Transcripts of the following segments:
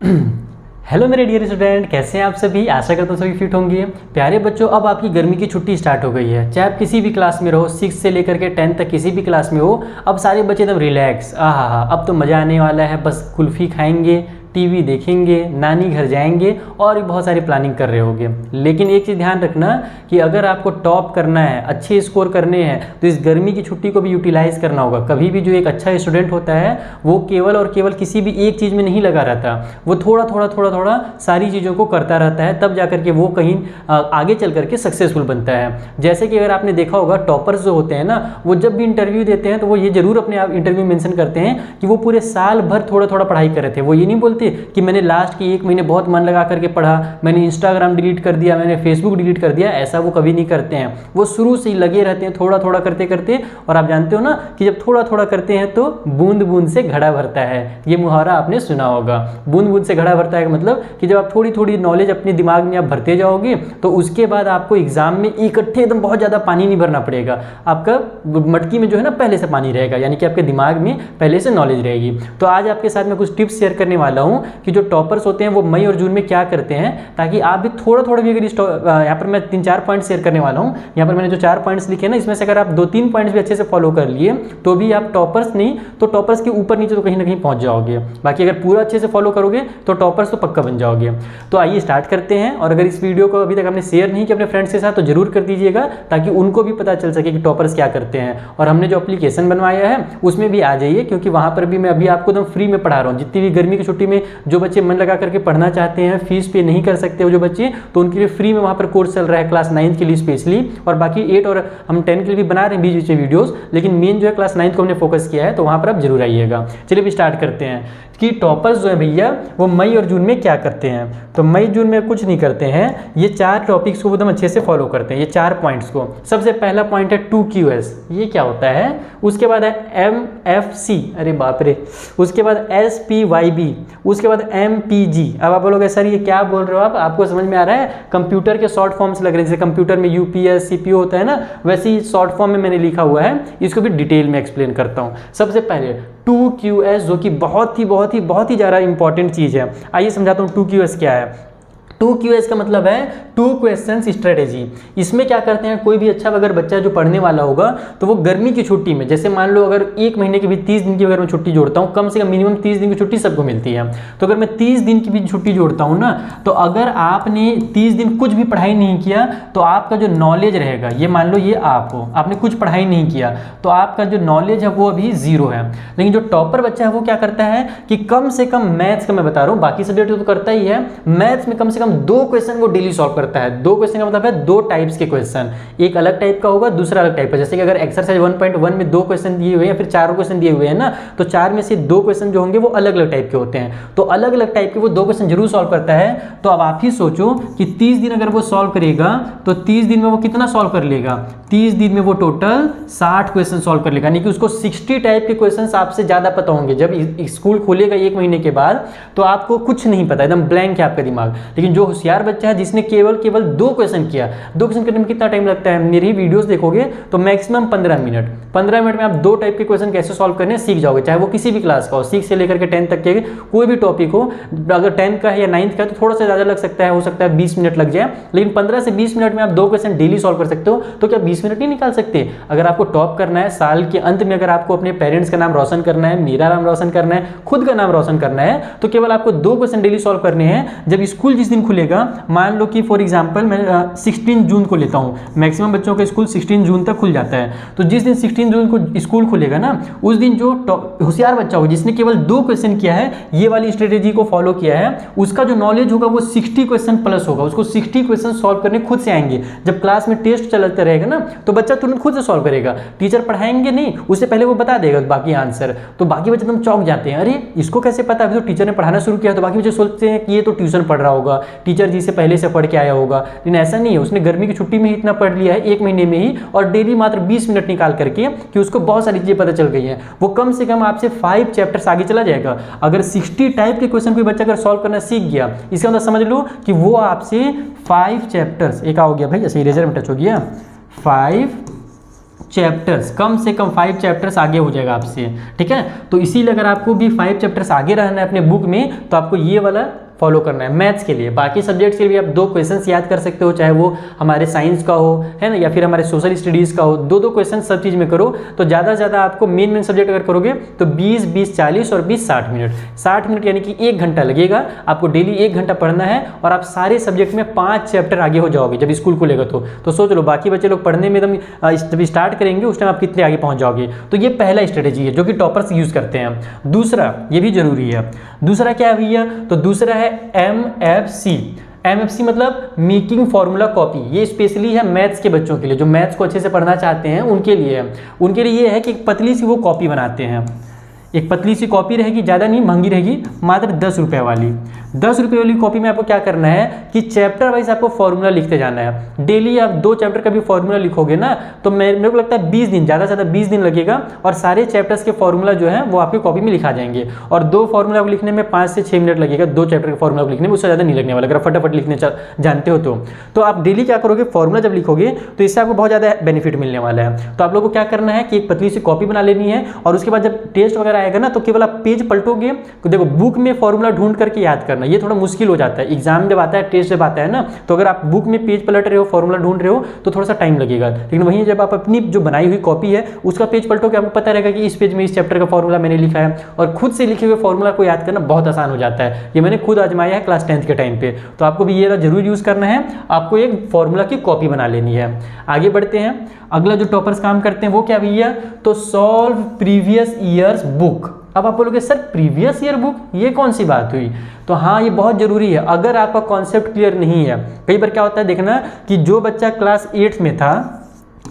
Hello मेरे dear student, कैसे हैं आप सभी। आशा करता हूँ सभी फिट होंगे। प्यारे बच्चों, अब आपकी गर्मी की छुट्टी स्टार्ट हो गई है। चाहे आप किसी भी क्लास में रहो, 6 से लेकर के 10 तक किसी भी क्लास में हो, अब सारे बच्चे एकदम रिलैक्स। आहा, अब तो मज़ा आने वाला है। बस कुल्फ़ी खाएंगे, टीवी देखेंगे, नानी घर जाएंगे और भी बहुत सारी प्लानिंग कर रहे होंगे। लेकिन एक चीज़ ध्यान रखना कि अगर आपको टॉप करना है, अच्छे स्कोर करने हैं, तो इस गर्मी की छुट्टी को भी यूटिलाइज़ करना होगा। कभी भी जो एक अच्छा स्टूडेंट होता है वो केवल और केवल किसी भी एक चीज़ में नहीं लगा रहता, वो थोड़ा थोड़ा सारी चीज़ों को करता रहता है, तब जा करके वो कहीं आगे चल करके सक्सेसफुल बनता है। जैसे कि अगर आपने देखा होगा, टॉपर्स जो होते हैं ना, वो जब भी इंटरव्यू देते हैं तो वो ये जरूर अपने आप इंटरव्यू मेंशन करते हैं कि वो पूरे साल भर थोड़ा पढ़ाई कर रहे थे। वो ये नहीं बोलते कि मैंने लास्ट के 1 महीने बहुत मन लगा करके पढ़ा, मैंने इंस्टाग्राम डिलीट कर दिया, मैंने फेसबुक डिलीट कर दिया। ऐसा वो कभी नहीं करते हैं। वो शुरू से ही लगे रहते हैं, थोड़ा करते करते। और आप जानते हो ना कि जब थोड़ा करते हैं तो बूंद बूंद से घड़ा भरता है। ये मुहावरा आपने सुना होगा, बूंद बूंद से घड़ा भरता है। मतलब कि जब आप थोड़ी नॉलेज अपने दिमाग में आप भरते जाओगे तो उसके बाद आपको एग्जाम में इकट्ठे एकदम बहुत ज़्यादा पानी नहीं भरना पड़ेगा। आपका मटकी में जो है ना पहले से पानी रहेगा, यानी कि आपके दिमाग में पहले से नॉलेज रहेगी। तो आज आपके साथ मैं कुछ टिप्स शेयर करने वाला हूँ कि जो टॉपर्स होते हैं वो मई और जून में क्या करते हैं, ताकि आप भी थोड़ा भी अगर यहाँ पर मैं 3-4 पॉइंट शेयर करने वाला हूँ। यहाँ पर मैंने जो 4 पॉइंट्स लिखे ना, इसमें से अगर आप 2-3 पॉइंट्स भी अच्छे से फॉलो कर लिए तो भी आप टॉपर्स नहीं तो टॉपर्स के ऊपर नीचे तो कहीं ना कहीं पहुँच जाओगे। बाकी अगर पूरा अच्छे से फॉलो करोगे तो टॉपर्स तो पक्का बन जाओगे। तो आइए स्टार्ट करते हैं। और अगर इस वीडियो को अभी तक आपने शेयर नहीं किया अपने फ्रेंड्स के साथ तो जरूर कर दीजिएगा, ताकि उनको भी पता चल सके कि टॉपर्स क्या करते हैं। और हमने जो एप्लीकेशन बनवाया है उसमें भी आ जाइए, क्योंकि वहाँ पर भी मैं अभी आपको एकदम फ्री में पढ़ा रहा हूँ। जितनी भी गर्मी की छुट्टी में जो बच्चे मन लगा करके पढ़ना चाहते हैं, फीस पे नहीं कर सकते हो जो बच्चे, तो उनके लिए फ्री में वहाँ पर कोर्स चल रहा है क्लास 9 के लिए स्पेशली। और बाकी 8 और हम 10 के लिए भी बना रहे हैं बीच में वीडियोस, लेकिन मेन जो है क्लास 9 को हमने फोकस किया है, तो वहाँ पर आप जरूर आइएगा। चलिए भी स्टार्ट करते हैं कि टॉपर्स जो है भैया वो मई और जून में क्या करते हैं। तो मई जून में कुछ नहीं करते हैं, ये 4 टॉपिक्स को एकदम अच्छे से फॉलो करते हैं, ये 4 पॉइंट्स को। सबसे पहला पॉइंट है 2QS, ये क्या होता है। उसके बाद है MFC, अरे बाप रे। उसके बाद SPYB, उसके बाद MPG। अब आप बोलोगे सर ये क्या बोल रहे हो आप, आपको समझ में आ रहा है। कंप्यूटर के शॉर्ट फॉर्म्स लग रहे हैं, जैसे कंप्यूटर में UPS CPU होता है ना, वैसे ही शॉर्ट फॉर्म में मैंने लिखा हुआ है। इसको भी डिटेल में एक्सप्लेन करता हूँ। सबसे पहले 2QS, जो कि बहुत ही ज़्यादा इंपॉर्टेंट चीज़ है। आइए समझाता हूँ 2QS क्या है। 2QS का मतलब है 2 क्वेश्चंस स्ट्रेटेजी। इसमें क्या करते हैं, कोई भी अच्छा अगर बच्चा जो पढ़ने वाला होगा तो वो गर्मी की छुट्टी में, जैसे मान लो अगर 1 महीने की भी 30 दिन की अगर मैं छुट्टी जोड़ता हूँ, कम से कम मिनिमम 30 दिन की छुट्टी सबको मिलती है। तो अगर मैं 30 दिन की भी छुट्टी जोड़ता हूँ ना, तो अगर आपने 30 दिन कुछ भी पढ़ाई नहीं किया तो आपका जो नॉलेज रहेगा, ये मान लो ये आप हो, आपने कुछ पढ़ाई नहीं किया तो आपका जो नॉलेज है वो अभी 0 है। लेकिन जो टॉपर बच्चा है वो क्या करता है कि कम से कम मैथ्स का मैं बता रहा हूँ, बाकी सब्जेक्ट तो करता ही है, मैथ्स में कम से कम 2 क्वेश्चन वो डेली सॉल्व करता है। 2 क्वेश्चन का मतलब है 2 टाइप्स के क्वेश्चन, एक अलग टाइप का होगा, दूसरा अलग टाइप का। जैसे कि अगर एक्सरसाइज 1.1 में 2 क्वेश्चन दिए हुए हैं या फिर 4 क्वेश्चन दिए हुए हैं ना, तो 4 में से 2 क्वेश्चन जो होंगे वो अलग अलग टाइप के होते हैं। तो अलग अलग टाइप के वो 2 क्वेश्चन जरूर सॉल्व करता है। तो अब आप ही सोचो कि 30 दिन अगर वो सॉल्व करेगा तो 30 दिन में वो कितना सॉल्व कर लेगा। 30 दिन में वो टोटल 60 क्वेश्चन सॉल्व कर लेगा, यानी कि उसको 60 टाइप के क्वेश्चन आपसे ज्यादा पता होंगे। जब स्कूल खोलेगा 1 महीने के बाद तो आपको कुछ नहीं पता, एकदम ब्लैंक है आपका दिमाग। लेकिन जो होशियार बच्चा है जिसने केवल 2 क्वेश्चन किया, 2 क्वेश्चन करने में कितना टाइम लगता है, मेरी वीडियोस देखोगे तो मैक्सिमम 15 मिनट। 15 मिनट में आप 2 टाइप के क्वेश्चन कैसे सॉल्व करने सीख जाओगे, चाहे वो किसी भी क्लास का हो, 6 से लेकर के 10 तक के कोई भी टॉपिक हो। अगर 10 का है या 9th का है तो थोड़ा सा ज्यादा लग सकता है, हो सकता है 20 मिनट लग जाए, लेकिन 15 से 20 मिनट में आप 2 क्वेश्चन डेली सॉल्व कर सकते हो। तो क्या 20 मिनट नहीं निकाल सकते? अगर आपको टॉप करना है साल के अंत में, अगर आपको अपने पेरेंट्स का नाम रोशन करना है, मेरा नाम रोशन करना है, खुद का नाम रोशन करना है, तो केवल आपको 2 क्वेश्चन डेली सॉल्व करने हैं। जब स्कूल जिस दिन खुलेगा, मान लो कि फॉर एग्जांपल मैं 16 जून को लेता हूँ, मैक्सिमम बच्चों का स्कूल 16 जून तक खुल जाता है। तो जिस दिन 16 जून को स्कूल खुलेगा ना, उस दिन जो होशियार बच्चा होगा जिसने केवल 2 क्वेश्चन किया है, ये वाली स्ट्रेटेजी को फॉलो किया है, उसका जो नॉलेज होगा वो 60 क्वेश्चन प्लस होगा। उसको 60 क्वेश्चन सॉल्व करने खुद से आएंगे। जब क्लास में टेस्ट चलता रहेगा ना तो बच्चा तुरंत खुद से सॉल्व करेगा, टीचर पढ़ाएंगे नहीं, उससे पहले वो बता देगा बाकी आंसर। तो बाकी बच्चे एकदम चौंक जाते हैं, अरे इसको कैसे पता, अभी तो टीचर ने पढ़ाना शुरू किया। तो बाकी बच्चे सोचते हैं कि ये तो ट्यूशन पढ़ रहा होगा, टीचर जी से पहले से पढ़ के आया होगा। लेकिन ऐसा नहीं है, उसने गर्मी की छुट्टी में ही इतना पढ़ लिया है 1 महीने में ही, और डेली मात्र 20 मिनट निकाल करके कि उसको बहुत सारी चीजें पता चल गई हैं। वो कम से कम आपसे 5 चैप्टर्स आगे चला जाएगा। अगर 60 टाइप के क्वेश्चन कोई बच्चा अगर सॉल्व करना सीख गया, इसका मतलब समझ लो कि वो आपसे 5 चैप्टर्स, एक हो गया भाई ऐसे इरेजर में टच हो गया, 5 चैप्टर्स, कम से कम 5 चैप्टर्स आगे हो जाएगा आपसे, ठीक है। तो इसीलिए अगर आपको भी 5 चैप्टर्स आगे रहना है अपने बुक में, तो आपको ये वाला फॉलो करना है मैथ्स के लिए। बाकी सब्जेक्ट्स के लिए आप 2 क्वेश्चंस याद कर सकते हो, चाहे वो हमारे साइंस का हो, है ना, या फिर हमारे सोशल स्टडीज़ का हो। 2-2 क्वेश्चन सब चीज़ में करो, तो ज़्यादा से ज़्यादा आपको मेन सब्जेक्ट अगर करोगे तो 20 40 और 20 60 मिनट, 60 मिनट यानी कि 1 घंटा लगेगा आपको। डेली 1 घंटा पढ़ना है और आप सारे सब्जेक्ट में 5 चैप्टर आगे हो जाओगे जब स्कूल खुलेगा। तो सोच लो बाकी बच्चे लोग पढ़ने में एकदम जब स्टार्ट करेंगे उस टाइम आप कितने आगे पहुँच जाओगे। तो ये पहला स्ट्रेटेजी है जो कि टॉपर्स यूज़ करते हैं। दूसरा, ये भी जरूरी है, दूसरा क्या है भैया, तो दूसरा है MFC मतलब मेकिंग फॉर्मूला कॉपी। ये स्पेशली है मैथ्स के बच्चों के लिए, जो मैथ्स को अच्छे से पढ़ना चाहते हैं उनके लिए है। उनके लिए ये है कि एक पतली सी वो कॉपी बनाते हैं, एक पतली सी कॉपी रहेगी, ज़्यादा नहीं, महंगी रहेगी, मात्र 10 रुपये वाली। 10 रुपये वाली कॉपी में आपको क्या करना है कि चैप्टर वाइज आपको फॉर्मूला लिखते जाना है। डेली आप 2 चैप्टर का भी फॉर्मूला लिखोगे ना, तो मेरे को लगता है 20 दिन, ज़्यादा से ज़्यादा 20 दिन लगेगा और सारे चैप्टर्स के फॉर्मूला जो है वो आपकी कॉपी में लिखा जाएंगे। और 2 फॉर्मूला को लिखने में 5 से 6 मिनट लगेगा, 2 चैप्टर के फॉर्मूला को लिखने में, उससे ज़्यादा नहीं लगने वाला अगर फटाफट लिखने जानते हो तो आप डेली क्या करोगे, फॉर्मूला जब लिखोगे तो इससे आपको बहुत ज़्यादा बेनिफिट मिलने वाला है। तो आप लोगों को क्या करना है कि एक पतली सी कॉपी बना लेनी है और उसके बाद जब टेस्ट वगैरह आएगा ना, तो केवल आप पेज पलटोगे। तो देखो बुक में फॉर्मूला ढूंढ करके याद करना ये थोड़ा मुश्किल हो जाता है। एग्जाम जब आता है, टेस्ट जब आता है ना, तो अगर आप बुक में पेज पलट रहे हो, फॉर्मूला ढूंढ रहे हो, तो थोड़ा सा टाइम लगेगा। लेकिन वहीं जब आप अपनी जो बनाई हुई कॉपी है उसका पेज पलटोगे, आपको पता रहेगा कि इस पेज में इस चैप्टर का फॉर्मूला मैंने लिखा है। और खुद से लिखे हुए फॉर्मूला को याद करना बहुत आसान हो जाता है। ये मैंने खुद आजमाया है क्लास 10th के टाइम पे। तो आपको भी ये जरूर यूज़ करना है, आपको एक फॉर्मूला की कॉपी बना लेनी है। आगे बढ़ते हैं, अगला जो टॉपर्स काम करते हैं वो क्या भैया, तो सॉल्व प्रीवियस ईयर्स बुक। अब आप बोलोगे सर प्रीवियस ईयर बुक, ये कौन सी बात हुई? तो हाँ, ये बहुत ज़रूरी है। अगर आपका कॉन्सेप्ट क्लियर नहीं है, कई बार क्या होता है देखना कि जो बच्चा क्लास 8th में था,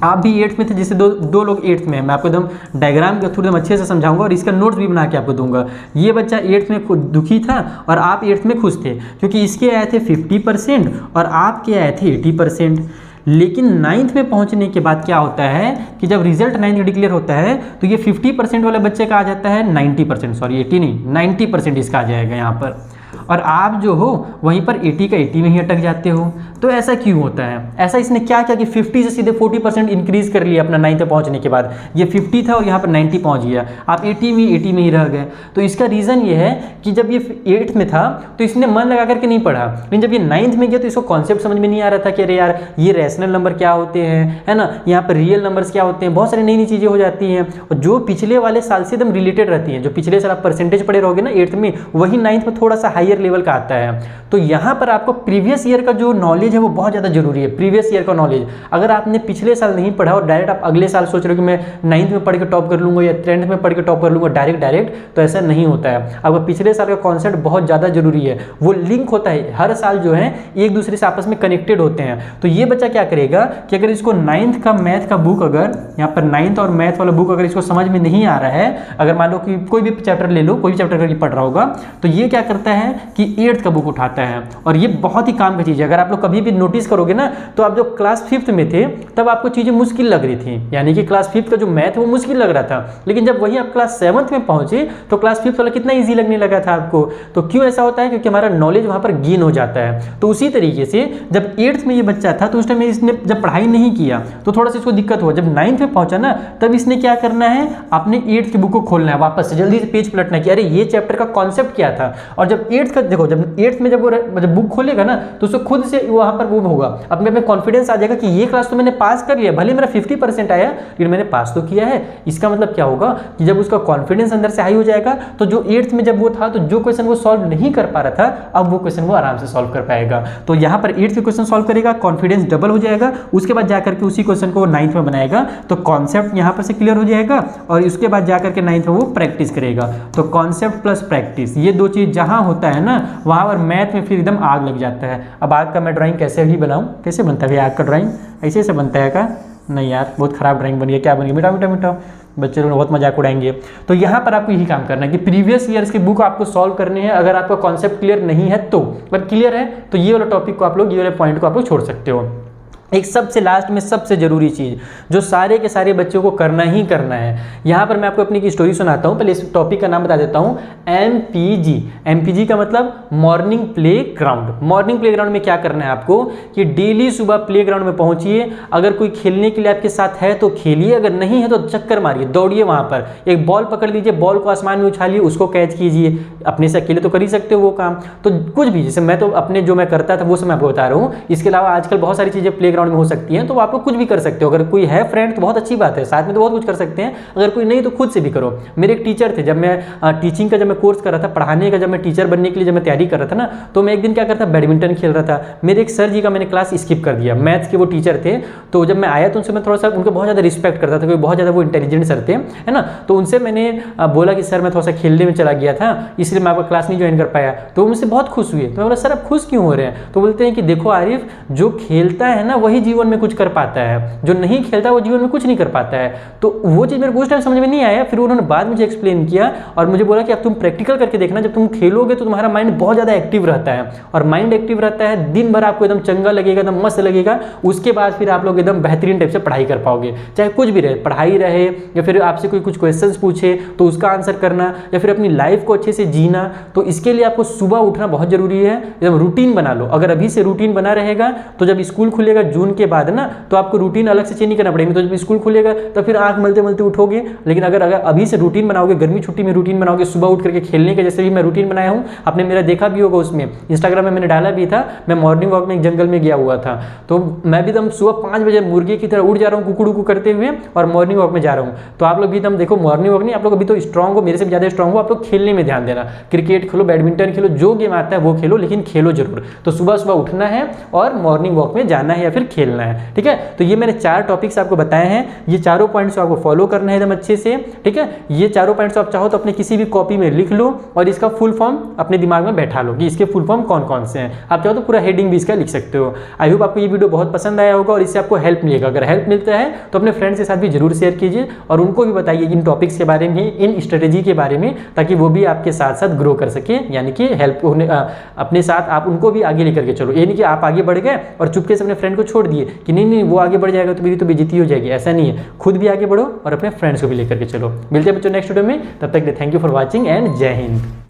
आप भी 8th में थे, जैसे दो लोग 8th में हैं, मैं आपको एकदम डायग्राम के थ्रू एकदम अच्छे से समझाऊंगा और इसका नोट्स भी बना के आपको दूंगा। ये बच्चा 8th में दुखी था और आप 8th में खुश थे, क्योंकि इसके आए थे 50% और आपके आए थे 80%। लेकिन 9th में पहुंचने के बाद क्या होता है कि जब रिजल्ट 9th डिक्लेयर होता है तो ये 50% वाले बच्चे का आ जाता है 90%, सॉरी 80 नहीं 90% इसका आ जाएगा यहाँ पर। और आप जो हो वहीं पर 80 का 80 में ही अटक जाते हो। तो ऐसा क्यों होता है? ऐसा इसने क्या किया कि 50 से सीधे 40% इंक्रीज कर लिया अपना 9th में पहुंचने के बाद। ये 50 था और यहाँ पर 90 पहुंच गया, आप 80 में ही रह गए। तो इसका रीज़न ये है कि जब ये 8th में था तो इसने मन लगा करके नहीं पढ़ा, लेकिन जब ये 9th में गया तो इसको कॉन्सेप्ट समझ में नहीं आ रहा था कि अरे यार ये रैशनल नंबर क्या होते हैं, है ना, यहाँ पर रियल नंबर्स क्या होते हैं, बहुत सारी नई नई चीज़ें हो जाती हैं और जो पिछले वाले साल से एकदम रिलेटेड रहती हैं। जो पिछले साल आप परसेंटेज पढ़े रहोगे ना 8th में, वही 9th में थोड़ा सा हायर लेवल का आता है। तो यहाँ पर आपको प्रीवियस ईयर का जो नॉलेज है वो बहुत ज़्यादा जरूरी है। प्रीवियस ईयर का नॉलेज, अगर आपने पिछले साल नहीं पढ़ा और डायरेक्ट आप अगले साल सोच रहे हो कि मैं 9th में पढ़ के टॉप कर लूँगा या 10th में पढ़ के टॉप कर लूँगा डायरेक्ट, तो ऐसा नहीं होता है। आपका पिछले साल का कॉन्सेप्ट बहुत ज़्यादा जरूरी है, वो लिंक होता है, हर साल जो है एक दूसरे से आपस में कनेक्टेड होते हैं। तो ये बच्चा क्या करेगा कि अगर इसको 9th का मैथ का बुक, अगर यहाँ पर 9th और मैथ वाला बुक अगर इसको समझ में नहीं आ रहा है, अगर मान लो कि कोई भी चैप्टर ले लो, कोई भी चैप्टर करके पढ़ रहा होगा, तो ये क्या करता है कि 8th का बुक उठाता है। और ये बहुत ही काम की चीज़ है। अगर आप लोग कभी भी नोटिस करोगे ना, तो आप जो क्लास 5th में थे तब आपको चीज़ें मुश्किल लग रही थी, यानी कि क्लास 5th का जो मैथ वो मुश्किल लग रहा था, लेकिन जब वही आप क्लास 7th में पहुंचे तो क्लास 5th वाला कितना ईजी लगने लगा था आपको। तो क्यों ऐसा होता है? क्योंकि हमारा नॉलेज वहाँ पर गेन हो जाता है। तो उसी तरीके से जब 8th में ये बच्चा था तो उस टाइम इसने जब पढ़ाई नहीं किया तो थोड़ा सा इसको दिक्कत हुआ। जब 9th में पहुंचा ना, तब इसने क्या करना है, अपने 8th की बुक को खोलना है, वापस से जल्दी से पेज पलटना कि अरे ये चैप्टर का कॉन्सेप्ट क्या था। और जब 8th का देखो, जब 8th में जब बुक खोलेगा ना, तो उसको खुद से वहाँ पर वो होगा, अपने में कॉन्फिडेंस आ जाएगा कि ये क्लास तो मैंने पास कर लिया, भले मेरा 50% आया लेकिन मैंने पास तो किया है। इसका मतलब क्या होगा कि जब उसका कॉन्फिडेंस अंदर से हाई हो जाएगा, तो जो 8th में जब वो था तो जो क्वेश्चन वो सॉल्व नहीं कर पा रहा था, अब वो क्वेश्चन वो आराम से सॉल्व कर पाएगा। तो यहाँ पर 8th के क्वेश्चन सॉल्व करेगा, कॉन्फिडेंस डबल हो जाएगा, उसके बाद जाकर के उसी क्वेश्चन को 9th में बनाएगा, तो कॉन्सेप्ट यहाँ पर से क्लियर हो जाएगा और उसके बाद जाकर के 9th में वो प्रैक्टिस करेगा। तो कॉन्सेप्ट प्लस प्रैक्टिस, ये दो चीज़ जहाँ होता है ना, वहाँ पर मैथ में फिर एकदम आग लग जाता है। अब आग का मैं ड्राइंग कैसे भी बनाऊँ, कैसे बनता है आग का ड्राइंग? ऐसे से बनता है क्या? नहीं यार, बहुत खराब ड्राइंग बनी है। क्या बनी? मीठा मीठा मीठा, बच्चे लोग बहुत मजाक उड़ाएंगे। तो यहाँ पर आपको यही काम करना है कि प्रीवियस ईयर्स की बुक आपको सॉल्व करनी है। अगर आपका कॉन्सेप्ट क्लियर नहीं है तो, पर क्लियर है तो ये वाला टॉपिक को आप लोग, ये वाले पॉइंट को आप लोग छोड़ सकते हो। एक सबसे लास्ट में सबसे ज़रूरी चीज़ जो सारे के सारे बच्चों को करना ही करना है, यहाँ पर मैं आपको अपनी एक स्टोरी सुनाता हूँ। पहले इस टॉपिक का नाम बता देता हूँ, MPG। MPG का मतलब morning play ground. Morning play ground में क्या करना है आपको कि डेली सुबह प्ले ग्राउंड में पहुँचिए। अगर कोई खेलने के लिए आपके साथ है तो खेलिए, अगर नहीं है तो चक्कर मारिए, दौड़िए वहाँ पर, एक बॉल पकड़ लीजिए, बॉल को आसमान में उछालिए, उसको कैच कीजिए। अपने से अकेले तो कर ही सकते हो वो काम, तो कुछ भी, जैसे मैं तो अपने जो मैं करता था वो सब मैं आपको बता रहा हूँ। इसके अलावा आजकल बहुत सारी चीज़ें प्ले में हो सकती हैं, तो आप लोग कुछ भी कर सकते हो। अगर कोई है फ्रेंड तो बहुत अच्छी बात है, साथ में तो बहुत कुछ कर सकते हैं, अगर कोई नहीं तो खुद से भी करो। मेरे एक टीचर थे, जब मैं टीचिंग का जब मैं कोर्स कर रहा था, पढ़ाने का जब मैं टीचर बनने के लिए जब मैं तैयारी कर रहा था ना, तो मैं एक दिन क्या करता, बैडमिंटन खेल रहा था। मेरे एक सर जी का मैंने क्लास स्किप कर दिया, मैथ्स के वो टीचर थे। तो जब मैं आया तो उनसे मैं थोड़ा सा उनको बहुत ज़्यादा रिस्पेक्ट करता था, क्योंकि बहुत ज़्यादा वो इंटेलिजेंट सर थे, है ना। तो उनसे मैंने बोला कि सर मैं थोड़ा सा खेलने में चला गया था, इसलिए मैं आपका क्लास नहीं ज्वाइन कर पाया। तो वो मुझसे बहुत खुश हुए। तो मैं बोला सर आप खुश क्यों हो रहे हैं? तो बोलते हैं कि देखो आरिफ, जो खेलता है ना वही जीवन में कुछ कर पाता है, जो नहीं खेलता वो जीवन में कुछ नहीं कर पाता है। तो वो चीज़ मेरे को उस टाइम समझ में नहीं आया। फिर उन्होंने बाद मुझे एक्सप्लेन किया और मुझे बोला कि अब तुम प्रैक्टिकल करके देखना, जब तुम खेलोगे तो तुम्हारा माइंड बहुत ज़्यादा एक्टिव रहता है, और माइंड एक्टिव रहता है, दिन भर आपको एकदम चंगा लगेगा, एकदम मस्त लगेगा। उसके बाद फिर आप लोग एकदम बेहतरीन टाइप से पढ़ाई कर पाओगे, चाहे कुछ भी रहे, पढ़ाई रहे या फिर आपसे कोई कुछ क्वेश्चन पूछे तो उसका आंसर करना, या फिर अपनी लाइफ को अच्छे से जीना। तो इसके लिए आपको सुबह उठना बहुत जरूरी है, एकदम रूटीन बना लो। अगर अभी से रूटीन बना रहेगा तो जब स्कूल खुलेगा जून के बाद ना, तो आपको रूटीन अलग से चेंज नहीं करना पड़ेगा। तो जब स्कूल खुलेगा तो फिर आंख मलते मलते उठोगे। लेकिन अगर अभी से रूटीन बनाओगे, गर्मी छुट्टी में रूटीन बनाओगे, सुबह उठ करके खेलने के, जैसे भी मैं रूटीन बनाया हूँ, आपने मेरा देखा भी होगा, उसमें इंस्टाग्राम में मैंने डाला भी था। मैं मॉर्निंग वॉक में एक जंगल में गया हुआ था, तो मैं भी एकदम सुबह 5 बजे मुर्गे की तरह उठ जा रहा हूँ, कुकड़ू करते हुए, और मॉर्निंग वॉक में जा रहा हूँ। तो आप लोग भी एकदम देखो, मॉर्निंग वॉक नहीं, आप लोग अभी तो स्ट्रॉन्ग हो, मेरे से भी ज़्यादा स्ट्रॉन्ग हो, आप लोग खेलने में ध्यान देना। क्रिकेट खेलो, बैडमिंटन खेलो, जो गेम आता है वो खेलो, लेकिन खेलो जरूर। तो सुबह सुबह उठना है और मॉर्निंग वॉक में जाना है या फिर खेलना है, ठीक है। तो ये मैंने 4 टॉपिक्स आपको बताए हैं, ये चारों पॉइंट्स आपको फॉलो करना है एकदम अच्छे से, ठीक है। ये चारों पॉइंट्स आप चाहो तो अपने किसी भी कॉपी में लिख लो और इसका फुल फॉर्म अपने दिमाग में बैठा लो कि इसके फुल फॉर्म कौन कौन से हैं। आप चाहो तो पूरा हेडिंग भी इसका लिख सकते हो। आई होप आपको ये वीडियो बहुत पसंद आया होगा और इससे आपको हेल्प मिलेगा। अगर हेल्प मिलता है तो अपने फ्रेंड्स के साथ भी जरूर शेयर कीजिए और उनको भी बताइए इन टॉपिक्स के बारे में, इन स्ट्रेटेजी के बारे में, ताकि वो भी आपके साथ साथ ग्रो कर सके, यानी कि हेल्प होने अपने साथ आप उनको भी आगे लेकर के चलो। ये नहीं कि आप आगे बढ़ गए और चुपके से अपने फ्रेंड को छोड़ दिए कि नहीं नहीं वो आगे बढ़ जाएगा तो मेरी तो बेइज्जती हो जाएगी। ऐसा नहीं है, खुद भी आगे बढ़ो और अपने फ्रेंड्स को भी लेकर के चलो। मिलते हैं बच्चों नेक्स्ट वीडियो में, तब तक thank you for watching and जय हिंद।